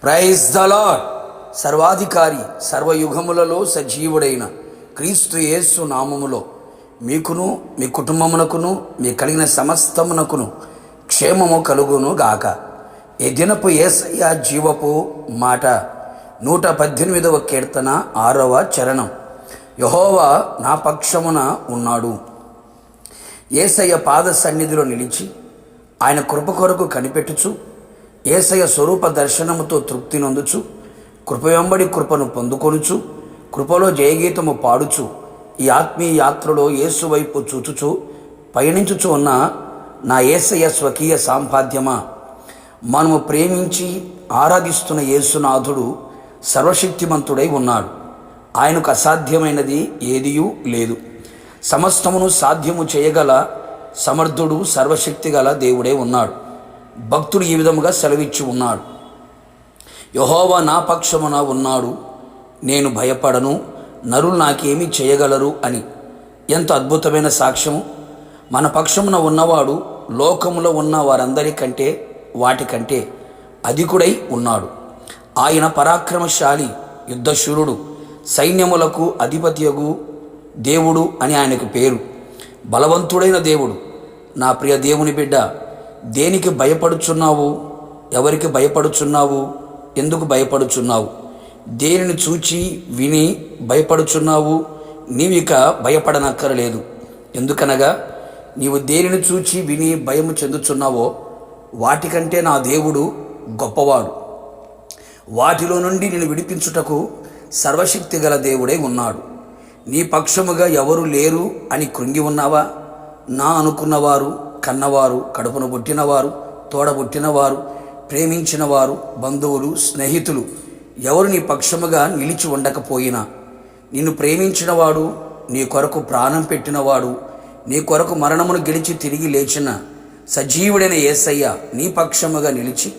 Praise the lord. సర్వాధికారి సర్వయుగములలో సజీవుడైన క్రీస్తు యేసు నామములో మీకును మీ కుటుంబమునకును మీ కలిగిన సమస్తమునకును క్షేమము కలుగును గాక. ఈ దినపు యేసయ్య జీవపు మాట 118వ కీర్తన 6వ చరణం. యెహోవా నా పక్షమున ఉన్నాడు. యేసయ్య పాద సన్నిధిలో నిలిచి ఆయన కృప కొరకు కనిపెట్టుచు యేసయ్య స్వరూప దర్శనముతో తృప్తి నొందుచు కృప వెంబడి కృపను పొందుకొనుచు కృపలో జయగీతము పాడుచు ఈ ఆత్మీయ యాత్రలో యేసు వైపు చూచుచు పయనించుచు ఉన్న నా యేసయ్య స్వకీయ సాంపాద్యమా, మనము ప్రేమించి ఆరాధిస్తున్న యేసునాథుడు సర్వశక్తిమంతుడై ఉన్నాడు. ఆయనకు అసాధ్యమైనది ఏదియూ లేదు. సమస్తమును సాధ్యము చేయగల సమర్థుడు సర్వశక్తి గల దేవుడే ఉన్నాడు. భక్తుడు ఈ విధముగా సెలవిచ్చి ఉన్నాడు, యెహోవా నా పక్షమున ఉన్నాడు, నేను భయపడను, నరులు నాకేమి చేయగలరు అని. ఎంత అద్భుతమైన సాక్ష్యము! మన పక్షమున ఉన్నవాడు లోకములో ఉన్న వారందరికంటే వాటికంటే అధికుడై ఉన్నాడు. ఆయన పరాక్రమశాలి, యుద్ధశూరుడు, సైన్యములకు అధిపతియగు దేవుడు అని ఆయనకు పేరు. బలవంతుడైన దేవుడు. నా ప్రియ దేవుని బిడ్డ, దేనికి భయపడుచున్నావు? ఎవరికి భయపడుచున్నావు? ఎందుకు భయపడుచున్నావు? దేనిని చూచి విని భయపడుచున్నావు? నీవిక భయపడనక్కరలేదు. ఎందుకనగా నీవు దేనిని చూచి విని భయము చెందుచున్నావో వాటికంటే నా దేవుడు గొప్పవాడు. వాటిలో నుండి నేను విడిపించుటకు సర్వశక్తి గల దేవుడై ఉన్నాడు. నీ పక్షముగా ఎవరు లేరు అని కృంగి ఉన్నావా? నా అనుకున్నవారు, కన్నవారు, కడుపును పుట్టినవారు, తోడబుట్టినవారు, ప్రేమించినవారు, బంధువులు, స్నేహితులు ఎవరు నీ పక్షముగా నిలిచి ఉండకపోయినా, నిన్ను ప్రేమించినవాడు, నీ కొరకు ప్రాణం పెట్టినవాడు, నీ కొరకు మరణమును గెలిచి తిరిగి లేచిన సజీవుడైన యేసయ్య నీ పక్షముగా నిలిచి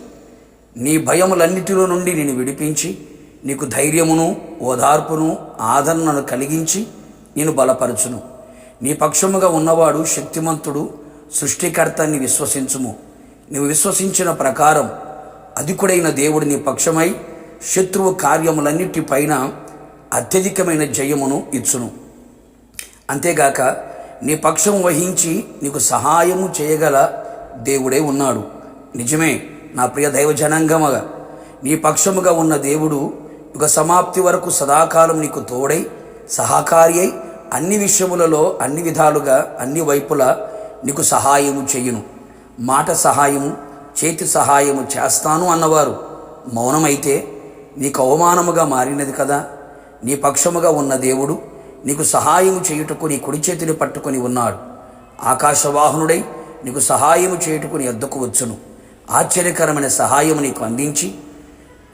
నీ భయములన్నిటిలో నుండి నిన్ను విడిపించి నీకు ధైర్యమును, ఓదార్పును, ఆదరణను కలిగించి నేను బలపరచును. నీ పక్షముగా ఉన్నవాడు శక్తిమంతుడు, సృష్టికర్తని విశ్వసించుము. నీవు విశ్వసించిన ప్రకారం అధికుడైన దేవుడు నీ పక్షమై శత్రువు కార్యములన్నిటిపైన అత్యధికమైన జయమును ఇచ్చును. అంతేగాక నీ పక్షము వహించి నీకు సహాయము చేయగల దేవుడే ఉన్నాడు. నిజమే నా ప్రియ దైవ జనాంగమగా, నీ పక్షముగా ఉన్న దేవుడు యుగ సమాప్తి వరకు సదాకాలం నీకు తోడై సహకారి అయి అన్ని విషయములలో అన్ని విధాలుగా అన్ని వైపులా నీకు సహాయము చెయ్యును. మాట సహాయము, చేతి సహాయము చేస్తాను అన్నవారు మౌనమైతే నీకు అవమానముగా మారినది కదా. నీ పక్షముగా ఉన్న దేవుడు నీకు సహాయము చేయుటకు నీ కుడి చేతిని పట్టుకొని ఉన్నాడు. ఆకాశవాహనుడై నీకు సహాయము చేయుటకు నీ వద్దకు వచ్చును. ఆశ్చర్యకరమైన సహాయము నీకు అందించి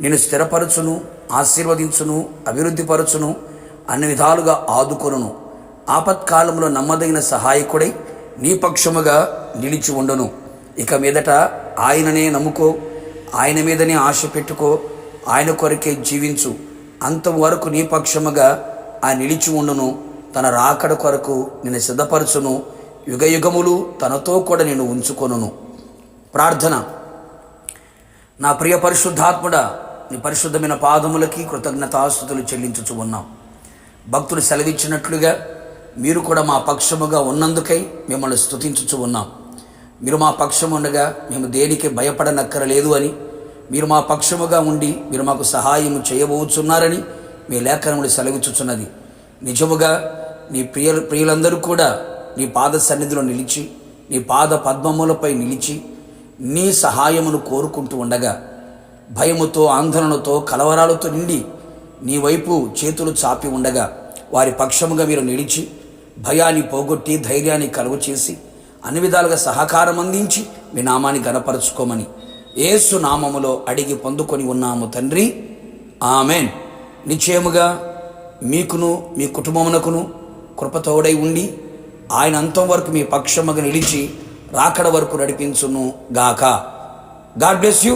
నేను స్థిరపరచును, ఆశీర్వదించును, అభివృద్ధిపరచును, అన్ని విధాలుగా ఆదుకొనును. ఆపత్కాలంలో నమ్మదగిన సహాయకుడై నీ పక్షముగా నిలిచి ఉండును. ఇక మీదట ఆయననే నమ్ముకో, ఆయన మీదనే ఆశ పెట్టుకో, ఆయన కొరకే జీవించు. అంతవరకు నీ పక్షముగా ఆ నిలిచి ఉండును. తన రాకడ కొరకు నిన్ను సిద్ధపరచును. యుగయుగములు తనతో కూడా నేను ఉంచుకొనును. ప్రార్థన. నా ప్రియ పరిశుద్ధాత్ముడా, నీ పరిశుద్ధమైన పాదములకి కృతజ్ఞతాస్తుతులు చెల్లించుచు ఉన్నాం. భక్తులు సెలవిచ్చినట్లుగా మీరు కూడా మా పక్షముగా ఉన్నందుకై మిమ్మల్ని స్తుతించుచు ఉన్నాం. మీరు మా పక్షము ఉండగా మేము దేనికి భయపడనక్కరలేదు అని, మీరు మా పక్షముగా ఉండి మీరు మాకు సహాయము చేయబోచున్నారని మీ లేఖనములు సెలవిచ్చుచున్నది. నిజముగా నీ ప్రియులందరూ కూడా నీ పాద సన్నిధిలో నిలిచి నీ పాద పద్మములపై నిలిచి నీ సహాయమును కోరుకుంటూ ఉండగా భయముతో, ఆందోళనతో, కలవరాలతో నిండి నీ వైపు చేతులు చాపి ఉండగా వారి పక్షముగా మీరు నిలిచి భయాన్ని పోగొట్టి ధైర్యాన్ని కలుగు చేసి అన్ని విధాలుగా సహకారం అందించి మీ నామాన్ని గణపరచుకోమని యేసు నామములో అడిగి పొందుకొని ఉన్నాము తండ్రి, ఆమెన్. నిశ్చయముగా మీకును మీ కుటుంబమునకును కృపతోడై ఉండి ఆయన అంతం వరకు మీ పక్షముగా నిలిచి రాకడ వరకు నడిపించును గాక. God bless you.